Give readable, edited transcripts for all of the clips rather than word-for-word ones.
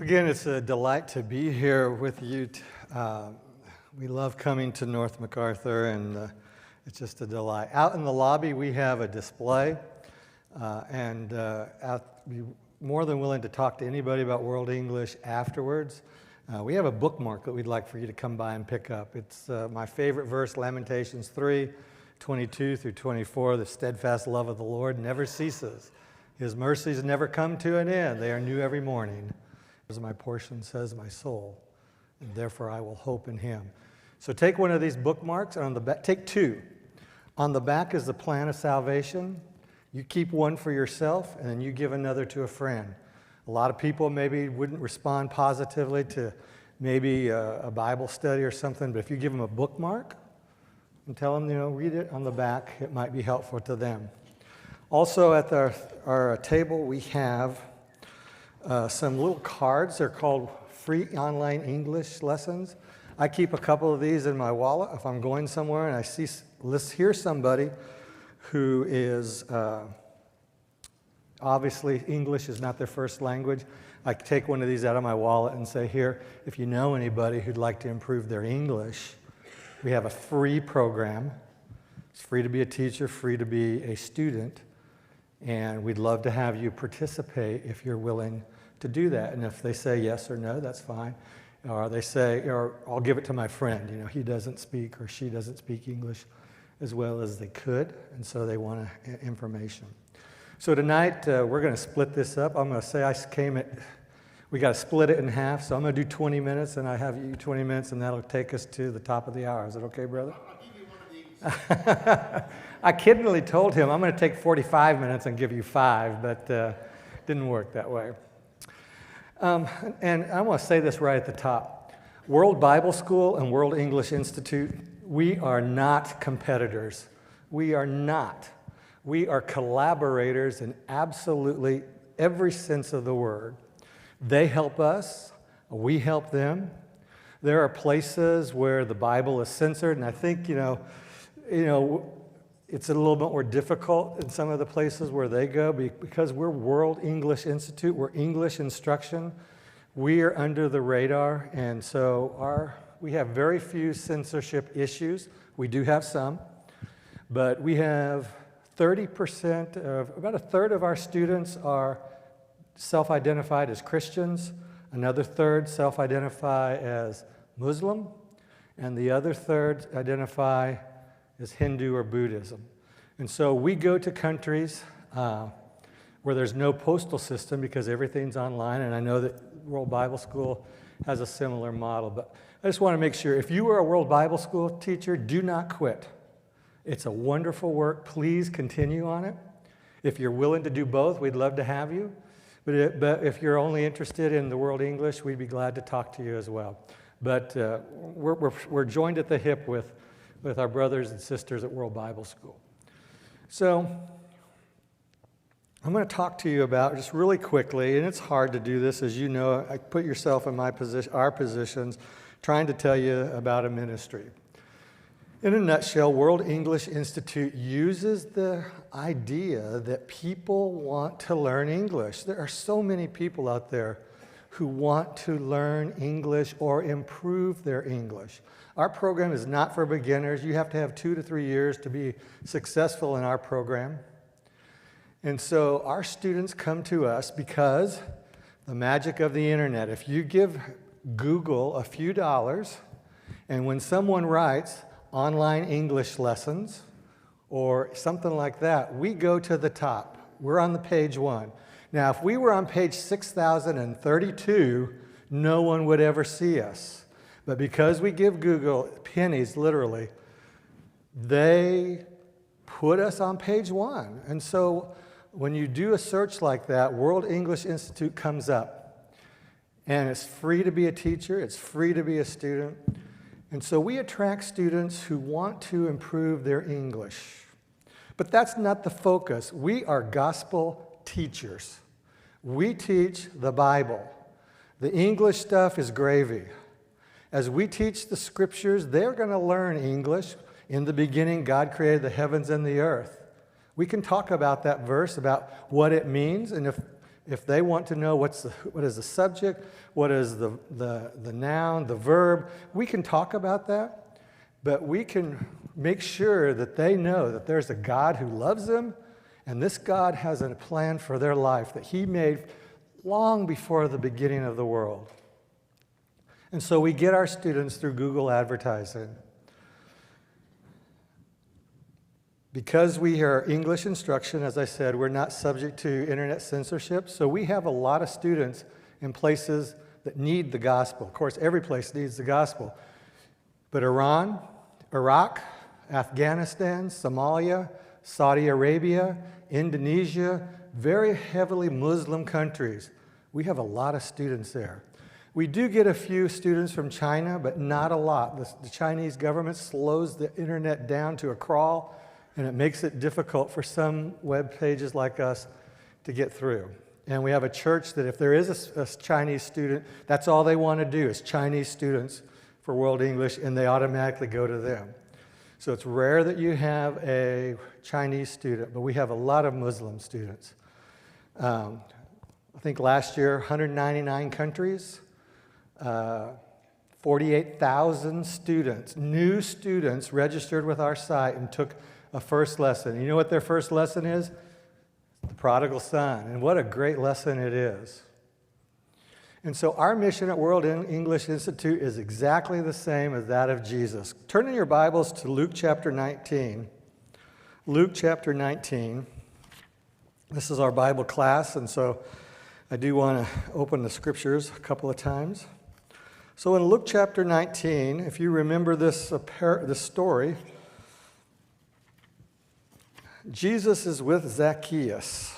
Again, it's a delight to be here with you. We love coming to North MacArthur, and it's just a delight. Out in the lobby, we have a display, and we're more than willing to talk to anybody about World English afterwards. We have a bookmark that we'd like for you to come by and pick up. It's my favorite verse, Lamentations 3:22 through 24. The steadfast love of the Lord never ceases. His mercies never come to an end. They are new every morning. As my portion says my soul, and therefore I will hope in him. So take one of these bookmarks, and on the back, take two. On the back is the plan of salvation. You keep one for yourself, and then you give another to a friend. A lot of people maybe wouldn't respond positively to maybe a Bible study or something, but if you give them a bookmark and tell them, read it on the back, it might be helpful to them. Also at our table we have some little cards. They're called free online English lessons. I keep a couple of these in my wallet if I'm going somewhere and I hear somebody who is obviously English is not their first language. I take one of these out of my wallet and say, here, if you know anybody who'd like to improve their English, we have a free program. It's free to be a teacher, free to be a student, and we'd love to have you participate if you're willing to do that. And if they say yes or no, that's fine. Or they say, or I'll give it to my friend. He doesn't speak or she doesn't speak English as well as they could, and so they want information. So tonight, we're going to split this up. I'm going to say we got to split it in half, so I'm going to do 20 minutes, and I have you 20 minutes, and that'll take us to the top of the hour. Is that okay, brother? I'll give you one of these. I kiddingly told him I'm going to take 45 minutes and give you 5, but didn't work that way. And I want to say this right at the top. World Bible School and World English Institute, we are not competitors. We are not. We are collaborators in absolutely every sense of the word. They help us. We help them. There are places where the Bible is censored, and I think, it's a little bit more difficult in some of the places where they go because we're World English Institute, we're English instruction. We are under the radar, and so we have very few censorship issues. We do have some, but we have 30% about a third of our students are self-identified as Christians, another third self-identify as Muslim, and the other third identify as Hindu or Buddhism. And so we go to countries where there's no postal system because everything's online, and I know that World Bible School has a similar model, but I just want to make sure, if you are a World Bible School teacher, do not quit. It's a wonderful work. Please continue on it. If you're willing to do both, we'd love to have you. But if you're only interested in the World English, we'd be glad to talk to you as well. But we're joined at the hip with our brothers and sisters at World Bible School. So I'm going to talk to you about, just really quickly, and it's hard to do this, as you know, I put yourself in our positions, trying to tell you about a ministry. In a nutshell, World English Institute uses the idea that people want to learn English. There are so many people out there who want to learn English or improve their English. Our program is not for beginners. You have to have 2 to 3 years to be successful in our program. And so our students come to us because the magic of the internet. If you give Google a few dollars, and when someone writes online English lessons or something like that, we go to the top. We're on the page 1. Now, if we were on page 6032, no one would ever see us. But because we give Google pennies, literally, they put us on page 1. And so when you do a search like that, World English Institute comes up. And it's free to be a teacher. It's free to be a student. And so we attract students who want to improve their English. But that's not the focus. We are gospel teachers. We teach the Bible. The English stuff is gravy. As we teach the scriptures, they're going to learn English. In the beginning, God created the heavens and the earth. We can talk about that verse, about what it means, and if If they want to know what is the subject, what is the noun, the verb, we can talk about that, but we can make sure that they know that there's a God who loves them, and this God has a plan for their life that he made long before the beginning of the world. And so we get our students through Google advertising. Because we are English instruction, as I said, we're not subject to internet censorship, so we have a lot of students in places that need the gospel. Of course, every place needs the gospel. But Iran, Iraq, Afghanistan, Somalia, Saudi Arabia, Indonesia, very heavily Muslim countries, we have a lot of students there. We do get a few students from China, but not a lot. The Chinese government slows the internet down to a crawl, and it makes it difficult for some web pages like us to get through. And we have a church that if there is a Chinese student, that's all they want to do is Chinese students for World English, and they automatically go to them. So it's rare that you have a Chinese student, but we have a lot of Muslim students. I think last year, 199 countries, 48,000 students, new students registered with our site and took a first lesson. You know what their first lesson is? The prodigal son. And what a great lesson it is. And so our mission at World English Institute is exactly the same as that of Jesus. Turn in your Bibles to Luke chapter 19. Luke chapter 19. This is our Bible class, and so I do want to open the scriptures a couple of times. So in Luke chapter 19, if you remember this story, Jesus is with Zacchaeus,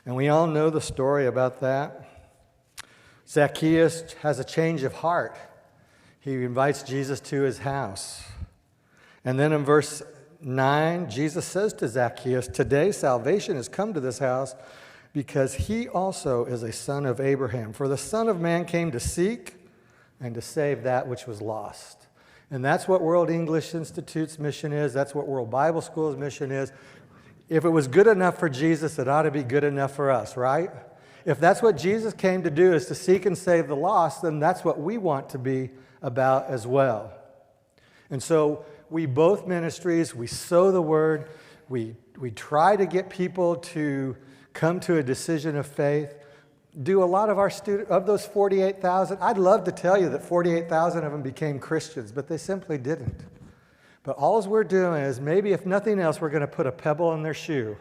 and we all know the story about that. Zacchaeus has a change of heart. He invites Jesus to his house. And then in verse 9, Jesus says to Zacchaeus, "Today salvation has come to this house because he also is a son of Abraham. For the Son of Man came to seek and to save that which was lost." And that's what World English Institute's mission is. That's what World Bible School's mission is. If it was good enough for Jesus, it ought to be good enough for us, right? If that's what Jesus came to do, is to seek and save the lost, then that's what we want to be about as well. And so we both ministries, we sow the word, we try to get people to come to a decision of faith. Do a lot of our students, of those 48,000, I'd love to tell you that 48,000 of them became Christians, but they simply didn't. But all we're doing is maybe, if nothing else, we're going to put a pebble in their shoe.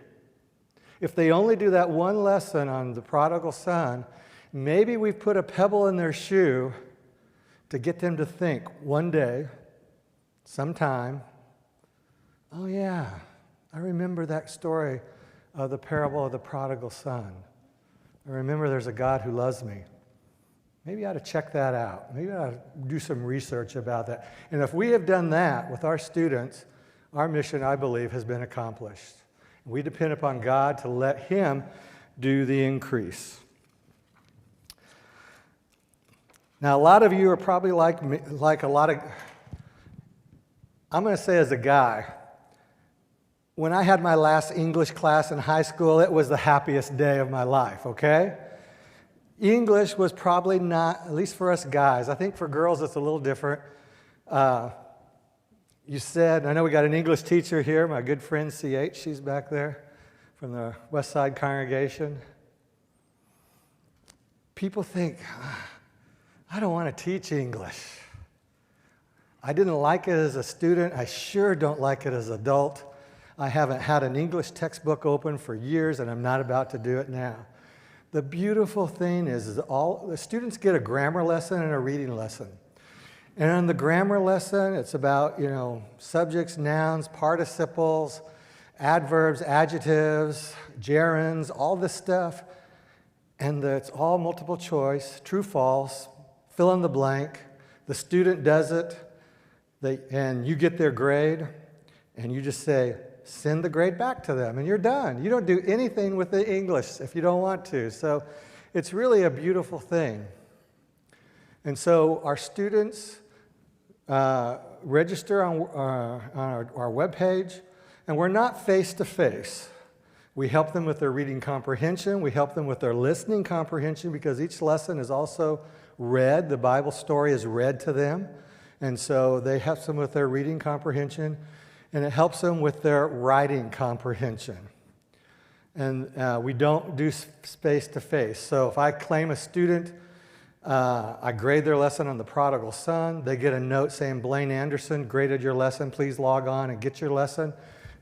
If they only do that one lesson on the prodigal son, maybe we've put a pebble in their shoe to get them to think one day, sometime, oh yeah, I remember that story of the parable of the prodigal son. I remember there's a God who loves me. Maybe I ought to check that out. Maybe I ought to do some research about that. And if we have done that with our students, our mission, I believe, has been accomplished. We depend upon God to let him do the increase. Now, a lot of you are probably like me, like a lot of, I'm going to say as a guy, when I had my last English class in high school, it was the happiest day of my life, okay? English was probably not, at least for us guys. I think for girls it's a little different. You said, I know we got an English teacher here, my good friend C.H., she's back there from the West Side congregation. People think, I don't want to teach English. I didn't like it as a student. I sure don't like it as an adult. I haven't had an English textbook open for years, and I'm not about to do it now. The beautiful thing is all the students get a grammar lesson and a reading lesson. And in the grammar lesson, it's about, subjects, nouns, participles, adverbs, adjectives, gerunds, all this stuff. And it's all multiple choice, true, false, fill in the blank. The student does it, and you get their grade, and you just say, send the grade back to them, and you're done. You don't do anything with the English if you don't want to. So it's really a beautiful thing. And so our students register on our webpage, and we're not face-to-face. We help them with their reading comprehension. We help them with their listening comprehension because each lesson is also read. The Bible story is read to them. And so they help them with their reading comprehension, and it helps them with their writing comprehension. And we don't do face-to-face. So if I claim a student, I grade their lesson on the prodigal son. They get a note saying, Blane Anderson graded your lesson. Please log on and get your lesson.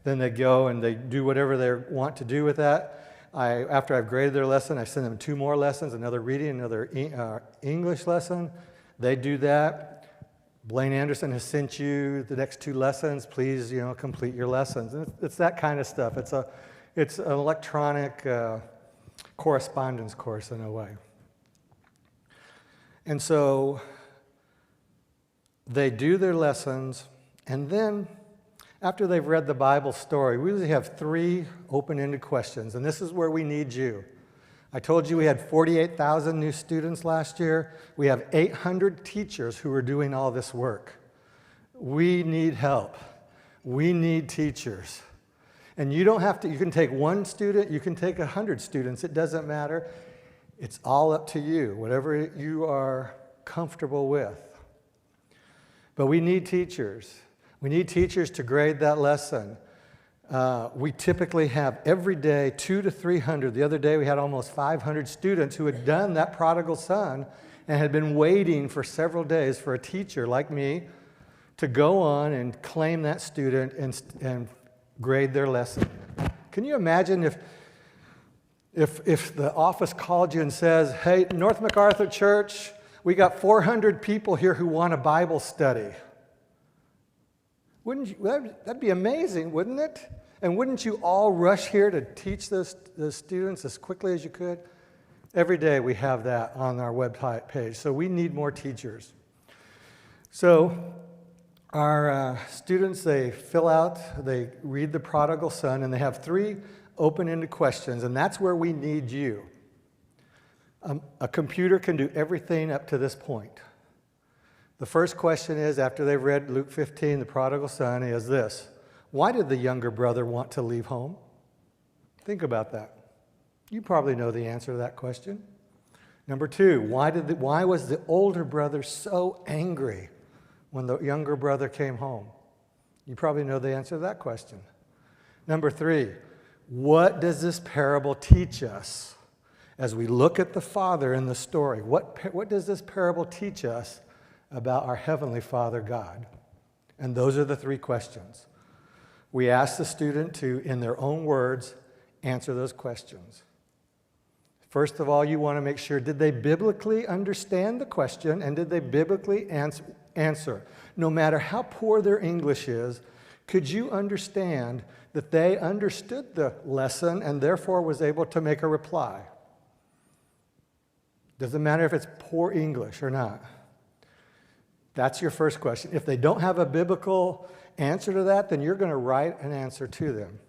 Then they go and they do whatever they want to do with that. After I've graded their lesson, I send them 2 more lessons, another reading, another English lesson. They do that. Blane Anderson has sent you the next 2 lessons. Please, complete your lessons. And it's that kind of stuff. It's an electronic correspondence course in a way. And so they do their lessons, and then after they've read the Bible story, we usually have 3 open-ended questions, and this is where we need you. I told you we had 48,000 new students last year. We have 800 teachers who are doing all this work. We need help. We need teachers. And you don't have to, you can take 1 student, you can take 100 students, it doesn't matter. It's all up to you, whatever you are comfortable with. But we need teachers. We need teachers to grade that lesson. We typically have every day 200 to 300. The other day we had almost 500 students who had done that prodigal son and had been waiting for several days for a teacher like me to go on and claim that student and grade their lesson. Can you imagine if the office called you and says, hey, North MacArthur Church, we got 400 people here who want a Bible study. Wouldn't you, that'd be amazing, wouldn't it? And wouldn't you all rush here to teach those students as quickly as you could? Every day we have that on our website page, so we need more teachers. So our students, they fill out, they read the prodigal son, and they have 3 open-ended questions, and that's where we need you. A computer can do everything up to this point. The first question is, after they've read Luke 15, the prodigal son, is this: why did the younger brother want to leave home? Think about that. You probably know the answer to that question. Number 2, why was the older brother so angry when the younger brother came home? You probably know the answer to that question. Number 3, what does this parable teach us as we look at the Father in the story? What does this parable teach us about our Heavenly Father God? And those are the 3 questions. We ask the student to, in their own words, answer those questions. First of all, you want to make sure, did they biblically understand the question, and did they biblically answer? No matter how poor their English is, could you understand that they understood the lesson and therefore was able to make a reply? Doesn't matter if it's poor English or not. That's your first question. If they don't have a biblical answer to that, then you're going to write an answer to them.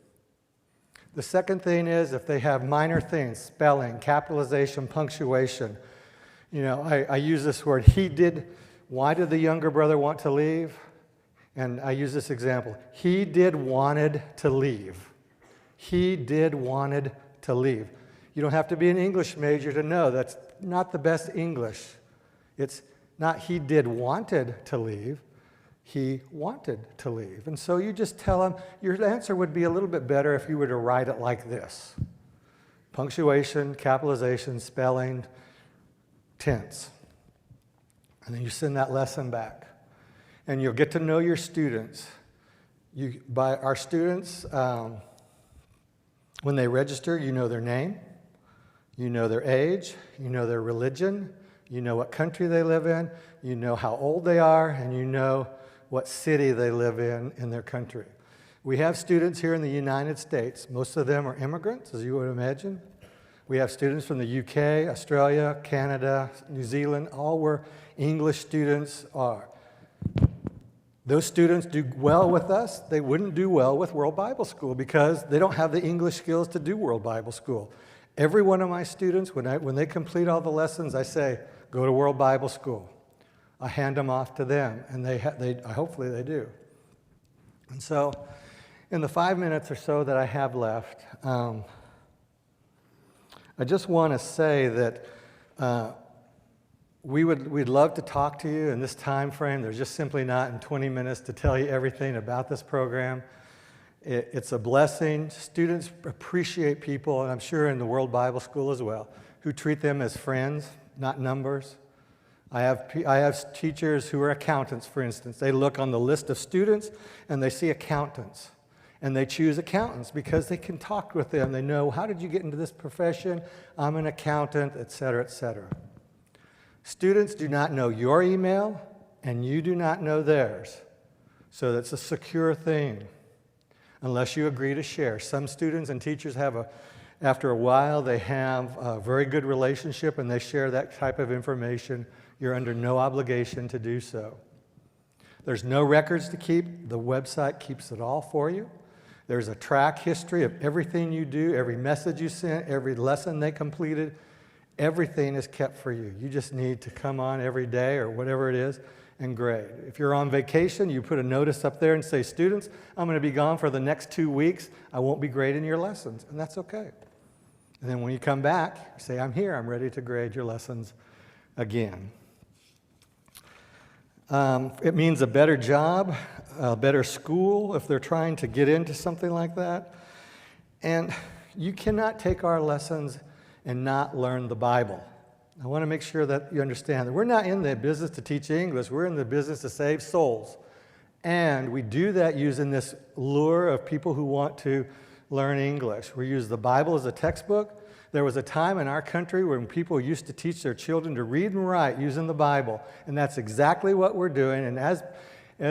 The second thing is if they have minor things, spelling, capitalization, punctuation. I use this word, why did the younger brother want to leave? And I use this example. He did wanted to leave. He did wanted to leave. You don't have to be an English major to know that's not the best English. It's not he did wanted to leave. He wanted to leave. And so you just tell him, your answer would be a little bit better if you were to write it like this: punctuation, capitalization, spelling, tense. And then you send that lesson back. And you'll get to know your students. By our students, when they register, you know their name, you know their age, you know their religion, you know what country they live in, you know how old they are, and you know what city they live in their country. We have students here in the United States. Most of them are immigrants, as you would imagine. We have students from the UK, Australia, Canada, New Zealand, all where English students are. Those students do well with us. They wouldn't do well with World Bible School because they don't have the English skills to do World Bible School. Every one of my students, when they complete all the lessons, I say, go to World Bible School. I hand them off to them, and hopefully they do. And so In the 5 minutes or so that I have left, I just want to say that we'd love to talk to you in this time frame. There's just simply not in 20 minutes to tell you everything about this program. It's a blessing. Students appreciate people, and I'm sure in the World Bible School as well, who treat them as friends, not numbers. I have teachers who are accountants, for instance. They look on the list of students, and they see accountants. And they choose accountants because they can talk with them. They know, how did you get into this profession? I'm an accountant, et cetera, et cetera. Students do not know your email, and you do not know theirs. So that's a secure thing, unless you agree to share. Some students and teachers after a while, they have a very good relationship, and they share that type of information. You're under no obligation to do so. There's no records to keep. The website keeps it all for you. There's a track history of everything you do, every message you sent, every lesson they completed. Everything is kept for you. You just need to come on every day or whatever it is and grade. If you're on vacation, you put a notice up there and say, students, I'm going to be gone for the next 2 weeks. I won't be grading your lessons, and that's okay. And then when you come back, you say, I'm here. I'm ready to grade your lessons again. It means a better job, a better school if they're trying to get into something like that. And you cannot take our lessons and not learn the Bible. I want to make sure that you understand that we're not in the business to teach English. We're in the business to save souls. And we do that using this lure of people who want to learn English. We use the Bible as a textbook. There was a time in our country when people used to teach their children to read and write using the Bible, and that's exactly what we're doing. And as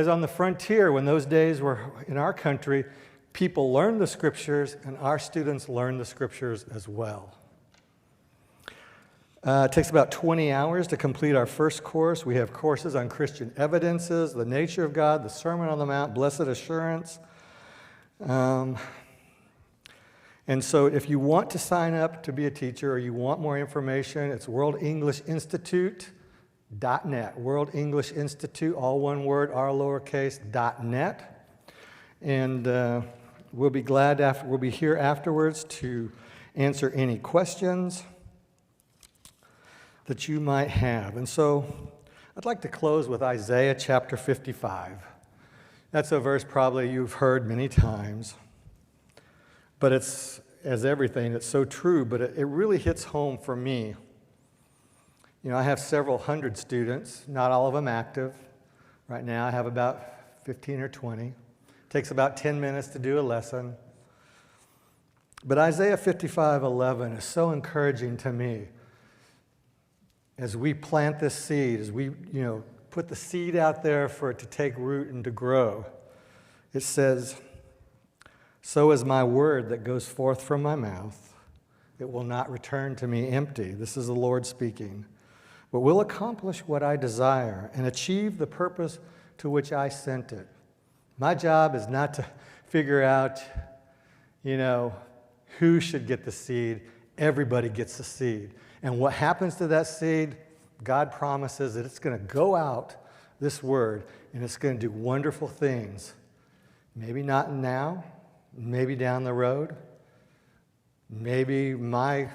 on the frontier, when those days were in our country, people learned the Scriptures, and our students learn the Scriptures as well. It takes about 20 hours to complete our first course. We have courses on Christian evidences, the nature of God, the Sermon on the Mount, blessed assurance. And so if you want to sign up to be a teacher or you want more information, it's worldenglishinstitute.net. World English Institute, all one word, R lowercase, .net. And we'll be we'll be here afterwards to answer any questions that you might have. And so I'd like to close with Isaiah chapter 55. That's a verse probably you've heard many times. But it's, as everything, it's so true, but it really hits home for me. You know, I have several hundred students, not all of them active. Right now I have about 15 or 20. It takes about 10 minutes to do a lesson. But Isaiah 55:11 is so encouraging to me. As we plant this seed, as we, put the seed out there for it to take root and to grow, it says, so is my word that goes forth from my mouth. It will not return to me empty. This is the Lord speaking. But will accomplish what I desire and achieve the purpose to which I sent it. My job is not to figure out, who should get the seed. Everybody gets the seed. And what happens to that seed, God promises that it's going to go out, this word, and it's going to do wonderful things. Maybe not now. Maybe down the road. Maybe my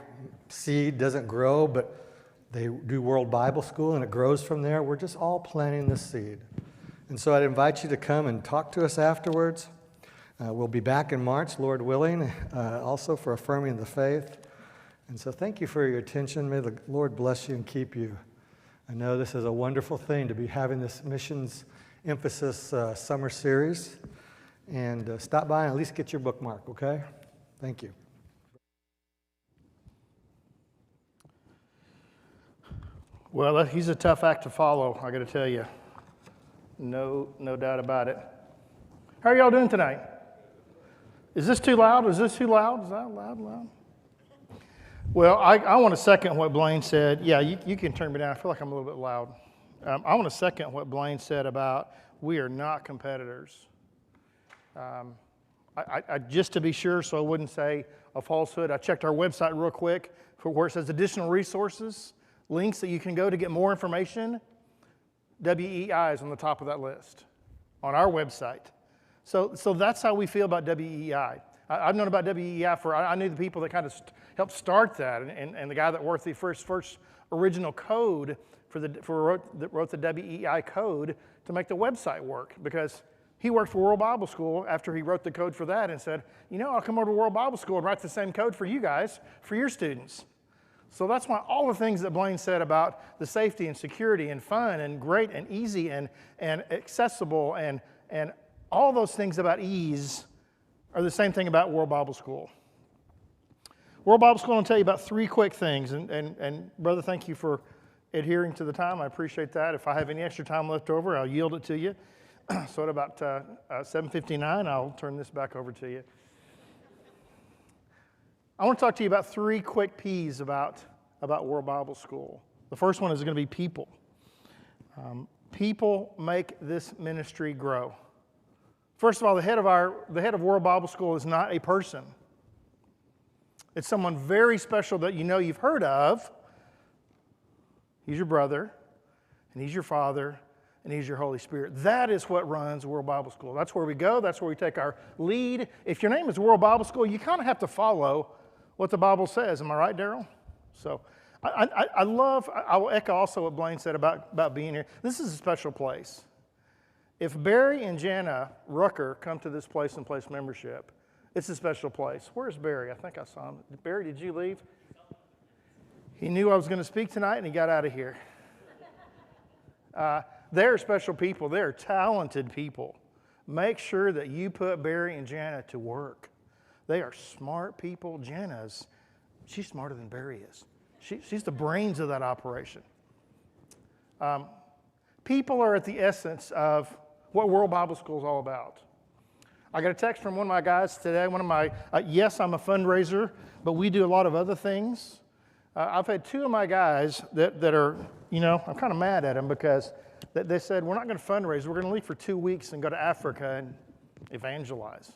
seed doesn't grow, but they do World Bible School and it grows from there. We're just all planting this seed. And so I'd invite you to come and talk to us afterwards. We'll be back in March, Lord willing, also for affirming the faith. And so thank you for your attention. May the Lord bless you and keep you. I know this is a wonderful thing to be having this missions emphasis summer series. And stop by and at least get your bookmark, okay? Thank you. Well, he's a tough act to follow, I got to tell you. No doubt about it. How are y'all doing tonight? Is this too loud? Is this too loud? Is that loud? Well, I want to second what Blane said. Yeah, you can turn me down. I feel like I'm a little bit loud. I want to second what Blane said about we are not competitors. Just to be sure, so I wouldn't say a falsehood, I checked our website real quick for where it says additional resources, links that you can go to get more information. WEI is on the top of that list on our website. So that's how we feel about WEI. I've known about WEI I knew the people that kind of helped start that, and the guy that wrote the first original code that wrote the WEI code to make the website work, because he worked for World Bible School after he wrote the code for that and said, I'll come over to World Bible School and write the same code for you guys, for your students. So that's why all the things that Blane said about the safety and security and fun and great and easy and accessible and all those things about ease are the same thing about World Bible School. World Bible School, I'll tell you about 3 quick things. And brother, thank you for adhering to the time. I appreciate that. If I have any extra time left over, I'll yield it to you. So at about 7:59, I'll turn this back over to you. I want to talk to you about 3 quick P's about World Bible School. The first one is going to be people. People make this ministry grow. First of all, the head of World Bible School is not a person. It's someone very special that you've heard of. He's your brother, and he's your father, and he's your Holy Spirit. That is what runs World Bible School. That's where we go. That's where we take our lead. If your name is World Bible School, you kind of have to follow what the Bible says. Am I right, Daryl? So I will echo also what Blane said about being here. This is a special place. If Barry and Jana Rucker come to this place and place membership, it's a special place. Where's Barry? I think I saw him. Barry, did you leave? He knew I was going to speak tonight, and he got out of here. They're special people. They're talented people. Make sure that you put Barry and Jana to work. They are smart people. She's smarter than Barry is. She's the brains of that operation. People are at the essence of what World Bible School is all about. I got a text from one of my guys today. Yes, I'm a fundraiser, but we do a lot of other things. I've had 2 of my guys that are, I'm kind of mad at them because they said, we're not going to fundraise. We're going to leave for 2 weeks and go to Africa and evangelize.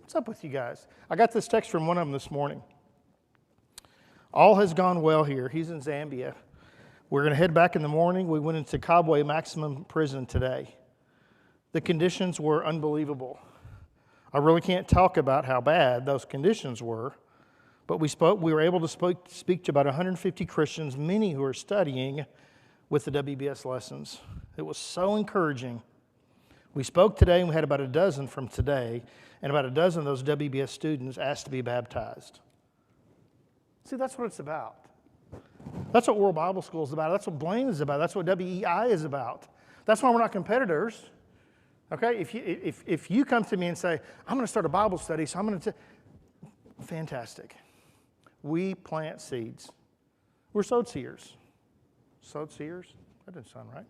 What's up with you guys? I got this text from one of them this morning. All has gone well here. He's in Zambia. We're going to head back in the morning. We went into Kabwe Maximum Prison today. The conditions were unbelievable. I really can't talk about how bad those conditions were, but we were able to speak to about 150 Christians, many who are studying with the WBS lessons. It was so encouraging. We spoke today, and we had about a dozen from today, and about a dozen of those WBS students asked to be baptized. See, that's what it's about. That's what World Bible School is about. That's what Blane is about. That's what WEI is about. That's why we're not competitors. Okay, if you come to me and say, I'm going to start a Bible study, so I'm going to, fantastic. We plant seeds. We're sowed seers. Sowed seers? That didn't sound right.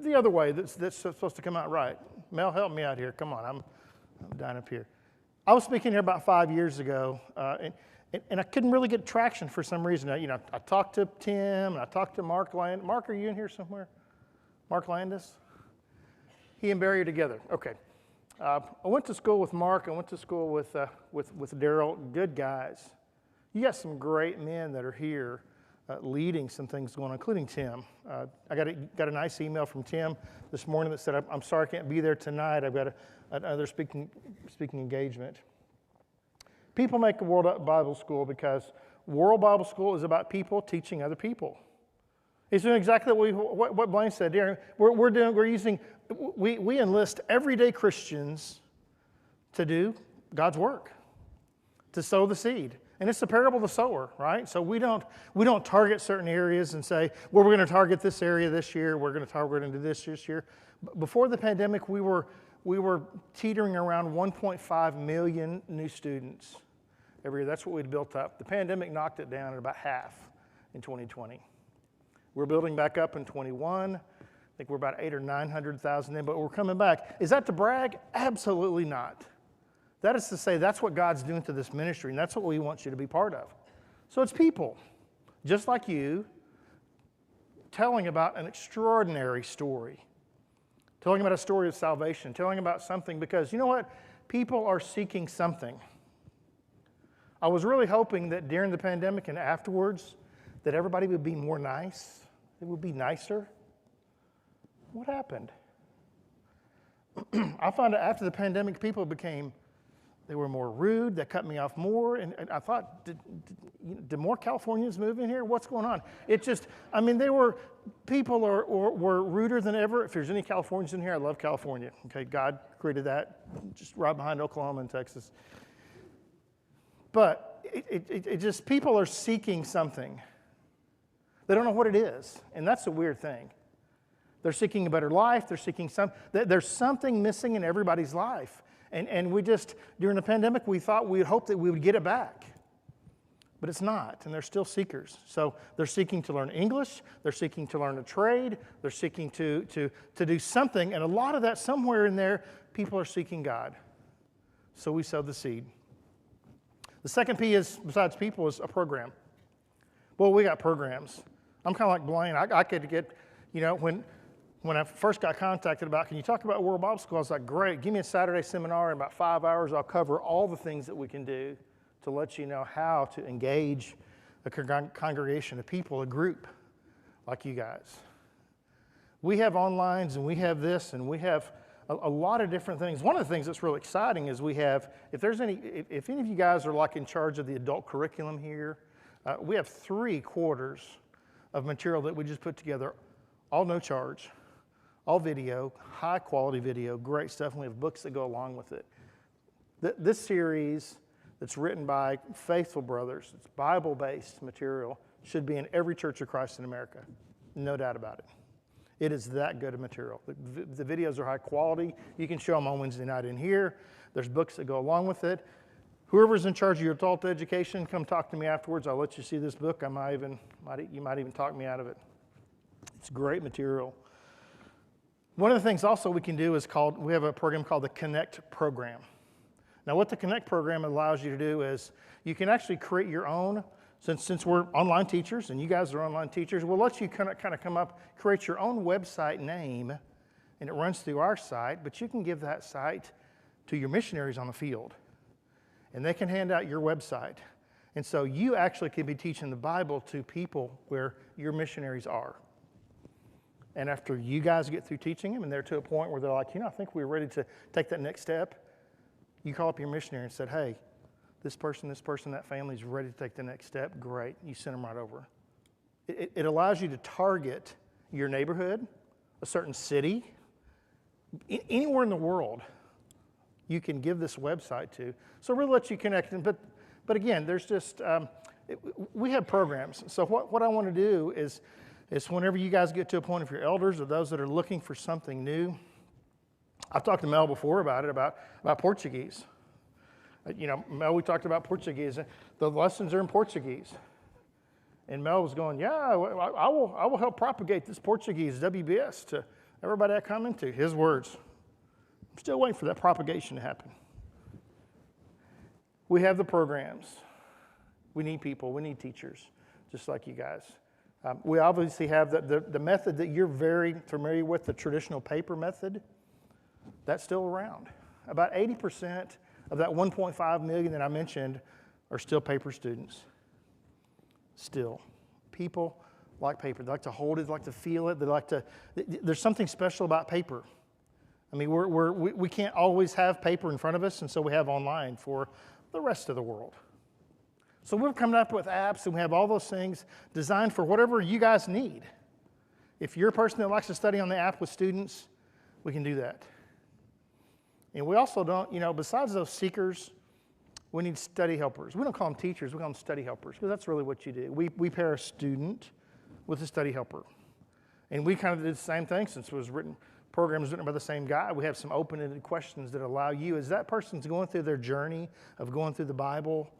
The other way that's supposed to come out right. Mel, help me out here. Come on, I'm down up here. I was speaking here about 5 years ago, and I couldn't really get traction for some reason. I talked to Tim, and I talked to Mark Landis. Mark, are you in here somewhere? Mark Landis? He and Barry are together. Okay. I went to school with Mark. I went to school with Daryl. Good guys. You got some great men that are here leading some things going on, including Tim. I got a nice email from Tim this morning that said, I'm sorry I can't be there tonight. I've got another speaking engagement. People make a World Bible School because World Bible School is about people teaching other people. It's doing exactly what Blane said. We enlist everyday Christians to do God's work, to sow the seed. And it's the parable of the sower, right? So we don't target certain areas and say, well, we're going to target this area this year, we're going to target into this year. Before the pandemic, we were teetering around 1.5 million new students every year. That's what we'd built up. The pandemic knocked it down at about half in 2020. We're building back up in 21. I think we're about 800,000 or 900,000 in, but we're coming back. Is that to brag? Absolutely not. That is to say, that's what God's doing to this ministry, and that's what we want you to be part of. So it's people, just like you, telling about an extraordinary story, telling about a story of salvation, telling about something, because you know what? People are seeking something. I was really hoping that during the pandemic and afterwards, that everybody would be more nice. It would be nicer. What happened? I found out after the pandemic, people they were more rude, they cut me off more, and I thought, did more Californians move in here? What's going on? It just, people were ruder than ever. If there's any Californians in here, I love California. Okay, God created that, just right behind Oklahoma and Texas. But it just, people are seeking something. They don't know what it is, and that's a weird thing. They're seeking a better life. They're seeking there's something missing in everybody's life. And we just, during the pandemic, we thought we'd hope that we would get it back. But it's not, and they're still seekers. So they're seeking to learn English. They're seeking to learn a trade. They're seeking to do something. And a lot of that, somewhere in there, people are seeking God. So we sow the seed. The second P is, besides people, is a program. Well, we got programs. I'm kind of like Blane. I could get, when I first got contacted about, can you talk about World Bible School? I was like, great, give me a Saturday seminar in about 5 hours. I'll cover all the things that we can do to let you know how to engage a congregation of people, a group like you guys. We have onlines and we have this and we have a lot of different things. One of the things that's really exciting is we have, if any of you guys are like in charge of the adult curriculum here, we have 3 quarters of material that we just put together, all no charge. All video, high quality video, great stuff, and we have books that go along with it. This series that's written by faithful brothers, it's Bible-based material, should be in every Church of Christ in America. No doubt about it. It is that good of material. The videos are high quality. You can show them on Wednesday night in here. There's books that go along with it. Whoever's in charge of your adult education, come talk to me afterwards. I'll let you see this book. You might even talk me out of it. It's great material. One of the things also we can do is we have a program called the Connect program. Now what the Connect program allows you to do is you can actually create your own, since we're online teachers and you guys are online teachers, we'll let you kind of come up, create your own website name, and it runs through our site, but you can give that site to your missionaries on the field, and they can hand out your website. And so you actually can be teaching the Bible to people where your missionaries are. And after you guys get through teaching them and they're to a point where they're like, I think we're ready to take that next step, you call up your missionary and said, hey, this person, that family is ready to take the next step. Great. You send them right over. It allows you to target your neighborhood, a certain city, anywhere in the world you can give this website to. So we'll let you connect. But again, there's just, we have programs. So what I want to do is whenever you guys get to a point, if you're elders or those that are looking for something new, I've talked to Mel before about it, about Portuguese. Mel, we talked about Portuguese. The lessons are in Portuguese. And Mel was going, yeah, I will help propagate this Portuguese WBS to everybody I come into. His words. I'm still waiting for that propagation to happen. We have the programs. We need people. We need teachers, just like you guys. We obviously have the method that you're very familiar with, the traditional paper method. That's still around. About 80% of that 1.5 million that I mentioned are still paper students. Still. People like paper. They like to hold it, they like to feel it. There's something special about paper. I mean, we can't always have paper in front of us, and so we have online for the rest of the world. So we're coming up with apps, and we have all those things designed for whatever you guys need. If you're a person that likes to study on the app with students, we can do that. And we also don't, besides those seekers, we need study helpers. We don't call them teachers, we call them study helpers, because that's really what you do. We pair a student with a study helper. And we kind of did the same thing since it was program is written by the same guy. We have some open-ended questions that allow you, as that person's going through their journey of going through the Bible,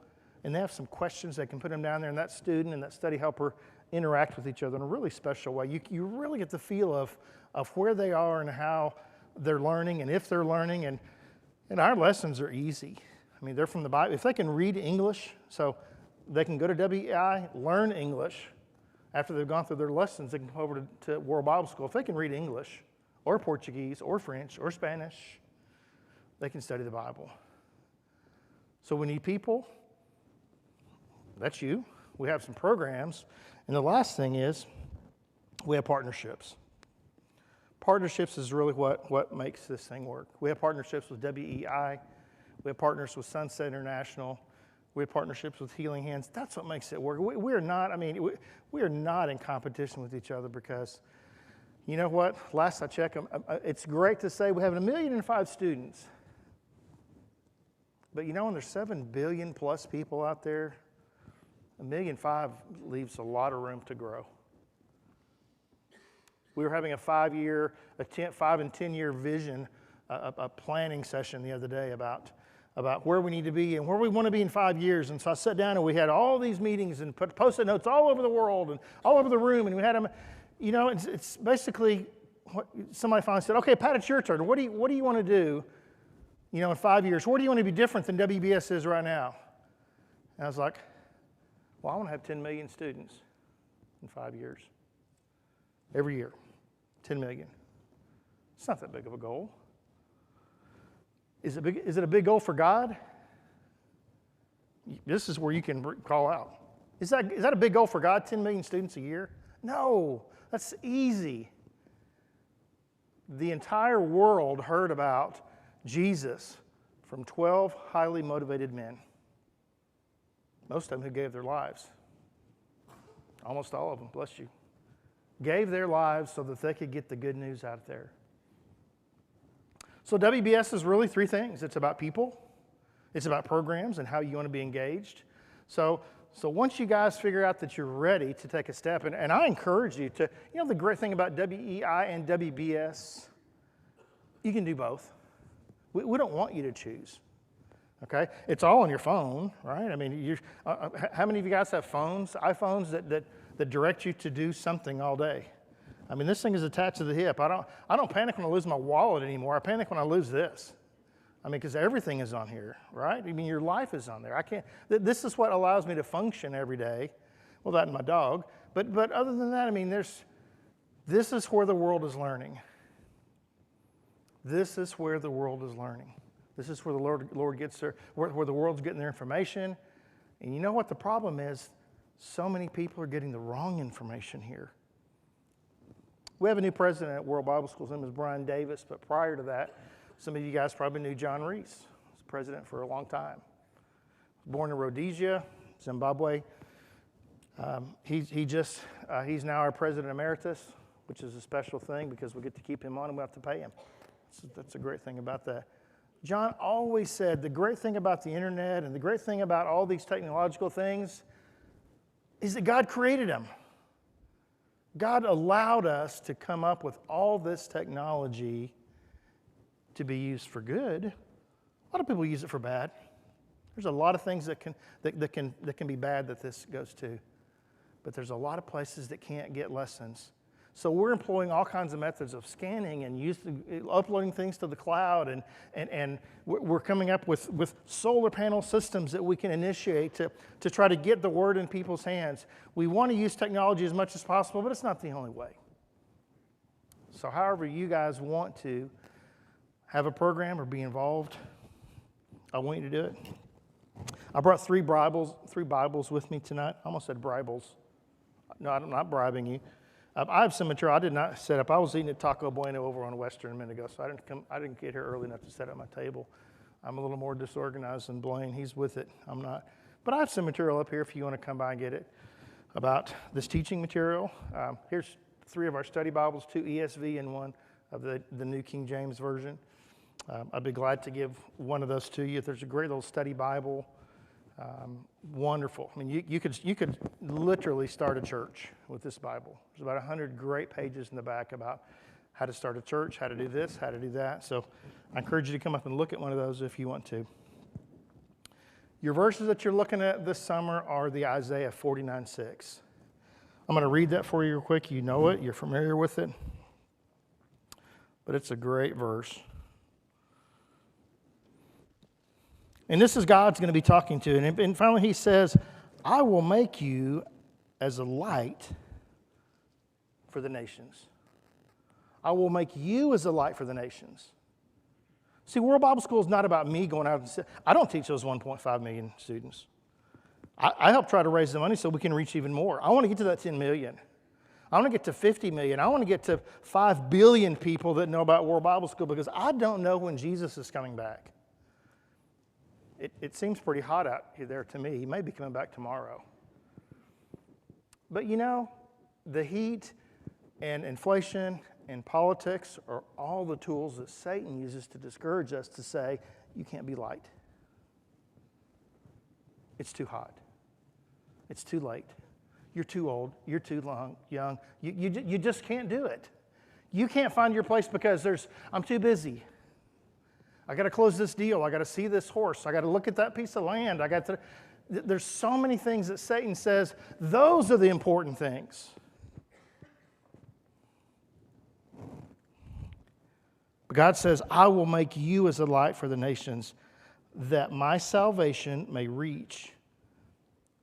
and they have some questions, they can put them down there, and that student and that study helper interact with each other in a really special way. You really get the feel of where they are and how they're learning and if they're learning. And our lessons are easy. I mean, they're from the Bible. If they can read English, so they can go to WEI, learn English. After they've gone through their lessons, they can go over to World Bible School. If they can read English or Portuguese or French or Spanish, they can study the Bible. So we need people. That's you. We have some programs. And the last thing is we have partnerships. Partnerships is really what makes this thing work. We have partnerships with WEI. We have partners with Sunset International. We have partnerships with Healing Hands. That's what makes it work. We are not, we are not in competition with each other because, you know what? Last I checked, it's great to say we have 1.5 million students. But you know, when there's 7 billion plus people out there, 1.5 million leaves a lot of room to grow. We were having a 5 and 10 year vision, a planning session the other day about where we need to be and where we want to be in 5 years. And so I sat down and we had all these meetings and put Post-it notes all over the world and all over the room. And we had them, you know, it's basically what somebody finally said, okay, Pat, it's your turn. What do you want to do, you know, in 5 years? Where do you want to be different than WBS is right now? And I was like, well, I want to have 10 million students in 5 years. Every year, 10 million. It's not that big of a goal. Is it a big goal for God? This is where you can call out. Is that a big goal for God, 10 million students a year? No, that's easy. The entire world heard about Jesus from 12 highly motivated men, most of them who gave their lives. Almost all of them, bless you. Gave their lives so that they could get the good news out there. So WBS is really 3 things. It's about people, it's about programs and how you want to be engaged. So once you guys figure out that you're ready to take a step, and I encourage you to, you know, the great thing about WEI and WBS, you can do both. We don't want you to choose, okay? It's all on your phone, right? I mean, how many of you guys have phones, iPhones that direct you to do something all day? I mean, this thing is attached to the hip. I don't panic when I lose my wallet anymore. I panic when I lose this. I mean, because everything is on here, right? I mean, your life is on there. This is what allows me to function every day. Well, that and my dog. But other than that, I mean, this is where the world is learning. This is where the world is learning. This is where the Lord gets their, where the world's getting their information. And you know what the problem is? So many people are getting the wrong information here. We have a new president at World Bible School. His name is Brian Davis. But prior to that, some of you guys probably knew John Reese. He was president for a long time. Born in Rhodesia, Zimbabwe. He's now our president emeritus, which is a special thing because we get to keep him on and we have to pay him. So that's a great thing about that. John always said the great thing about the internet and the great thing about all these technological things is that God created them. God allowed us to come up with all this technology to be used for good. A lot of people use it for bad. There's a lot of things that can be bad that this goes to. But there's a lot of places that can't get lessons. So we're employing all kinds of methods of scanning and uploading things to the cloud, and we're coming up with solar panel systems that we can initiate to try to get the word in people's hands. We want to use technology as much as possible, but it's not the only way. So however you guys want to have a program or be involved, I want you to do it. I brought three Bibles with me tonight. I almost said bribes. No, I'm not bribing you. I have some material I did not set up. I was eating at Taco Bueno over on Western a minute ago, so I didn't get here early enough to set up my table. I'm a little more disorganized than Blane. He's with it. I'm not. But I have some material up here if you want to come by and get it about this teaching material. Here's 3 of our study Bibles, 2 ESV and 1 of the New King James Version. I'd be glad to give one of those to you. If there's a great little study Bible, wonderful. I mean, you could literally start a church with this Bible. There's about 100 great pages in the back about how to start a church, how to do this, how to do that. So I encourage you to come up and look at one of those if you want to. Your verses that you're looking at this summer are the Isaiah 49:6. I'm going to read that for you real quick. You know it. You're familiar with it. But it's a great verse. And this is God's going to be talking to. And finally he says, I will make you as a light for the nations. I will make you as a light for the nations. See, World Bible School is not about me going out and I don't teach those 1.5 million students. I help try to raise the money so we can reach even more. I want to get to that 10 million. I want to get to 50 million. I want to get to 5 billion people that know about World Bible School, because I don't know when Jesus is coming back. It seems pretty hot out there to me. He may be coming back tomorrow. But you know, the heat and inflation and politics are all the tools that Satan uses to discourage us, to say, you can't be light. It's too hot. It's too late. You're too old. You're too young. You just can't do it. You can't find your place because I'm too busy. I got to close this deal. I got to see this horse. I got to look at that piece of land. There's so many things that Satan says, those are the important things. But God says, I will make you as a light for the nations, that my salvation may reach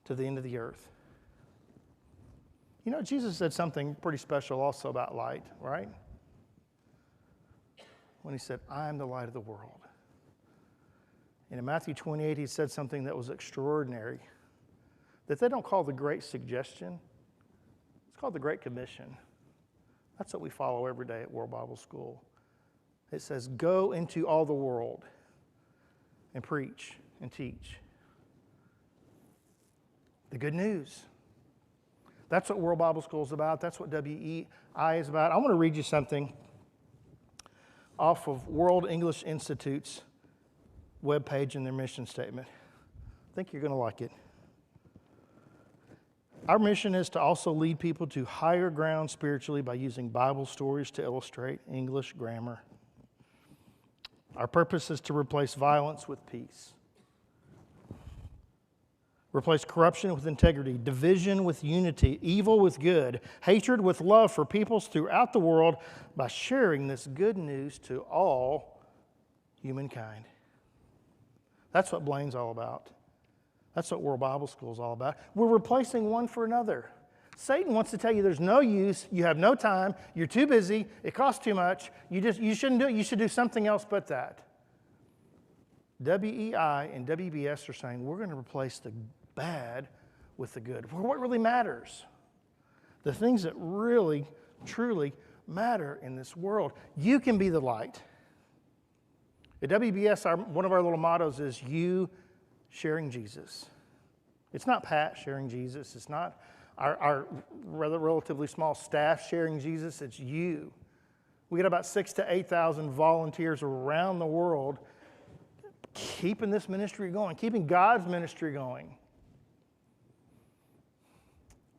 to the end of the earth. You know, Jesus said something pretty special also about light, right? When he said, I am the light of the world. And in Matthew 28, he said something that was extraordinary, that they don't call the Great Suggestion. It's called the Great Commission. That's what we follow every day at World Bible School. It says, go into all the world and preach and teach the good news. That's what World Bible School is about. That's what WEI is about. I want to read you something off of World English Institute's webpage and their mission statement. I think you're going to like it. Our mission is to also lead people to higher ground spiritually by using Bible stories to illustrate English grammar. Our purpose is to replace violence with peace. Replace corruption with integrity, division with unity, evil with good, hatred with love for peoples throughout the world by sharing this good news to all humankind. That's what Blane's all about. That's what World Bible School is all about. We're replacing one for another. Satan wants to tell you there's no use, you have no time, you're too busy, it costs too much, you shouldn't do it, you should do something else but that. WEI and WBS are saying we're going to replace the bad with the good. What really matters? The things that really, truly matter in this world. You can be the light. At WBS, one of our little mottos is you sharing Jesus. It's not Pat sharing Jesus. It's not our rather relatively small staff sharing Jesus. It's you. We got about 6,000 to 8,000 volunteers around the world keeping this ministry going, keeping God's ministry going.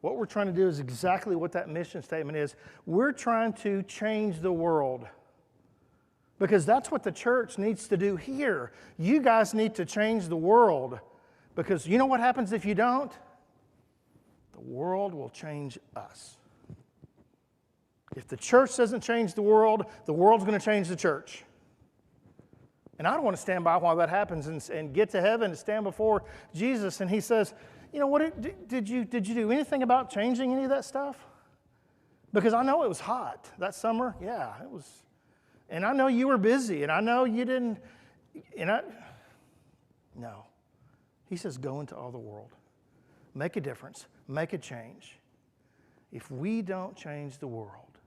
What we're trying to do is exactly what that mission statement is. We're trying to change the world, because that's what the church needs to do here. You guys need to change the world, because you know what happens if you don't? The world will change us. If the church doesn't change the world's going to change the church. And I don't want to stand by while that happens and get to heaven and stand before Jesus and he says, you know, what did you do anything about changing any of that stuff? Because I know it was hot that summer. Yeah, it was. And I know you were busy, and I know you didn't. No. He says, go into all the world. Make a difference. Make a change. If we don't change the world,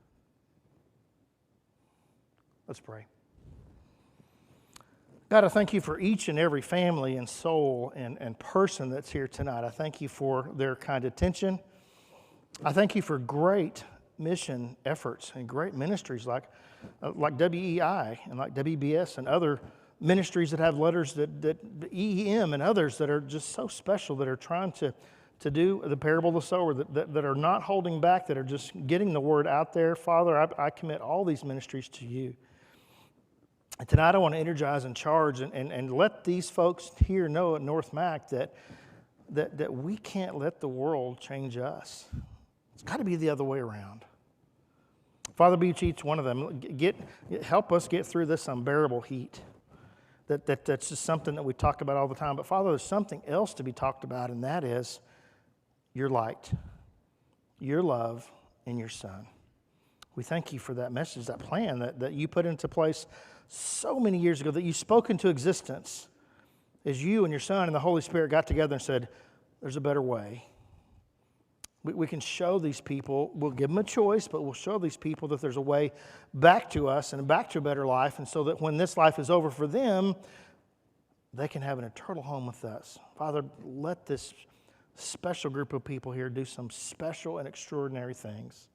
let's pray. God, I thank you for each and every family and soul and person that's here tonight. I thank you for their kind attention. I thank you for great mission efforts and great ministries like WEI and like WBS and other ministries that have letters that EEM and others that are just so special, that are trying to do the parable of the sower, that are not holding back, that are just getting the word out there. Father, I commit all these ministries to you. And tonight I want to energize and charge and let these folks here know at North Mac that we can't let the world change us. It's got to be the other way around. Father, be to each one of them. Help us get through this unbearable heat. That's just something that we talk about all the time. But Father, there's something else to be talked about, and that is your light, your love, and your Son. We thank you for that message, that plan that you put into place so many years ago, that you spoke into existence as you and your Son and the Holy Spirit got together and said, there's a better way. We can show these people, we'll give them a choice, but we'll show these people that there's a way back to us and back to a better life, and so that when this life is over for them, they can have an eternal home with us. Father, let this special group of people here do some special and extraordinary things.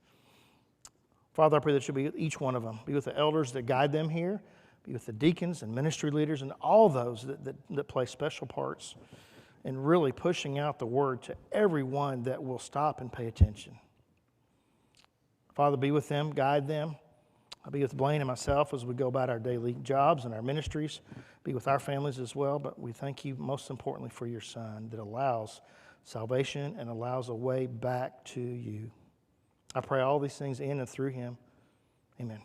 Father, I pray that you'll be with each one of them. Be with the elders that guide them here. Be with the deacons and ministry leaders and all those that play special parts in really pushing out the word to everyone that will stop and pay attention. Father, be with them, guide them. I'll be with Blane and myself as we go about our daily jobs and our ministries. Be with our families as well, but we thank you most importantly for your Son that allows salvation and allows a way back to you. I pray all these things in and through him. Amen.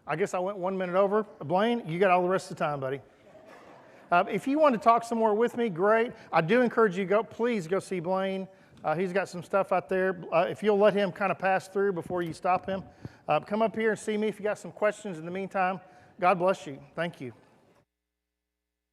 I guess I went 1 minute over. Blane, you got all the rest of the time, buddy. If you want to talk some more with me, great. I do encourage you to please go see Blane. He's got some stuff out there. If you'll let him kind of pass through before you stop him. Come up here and see me if you got some questions in the meantime. God bless you. Thank you.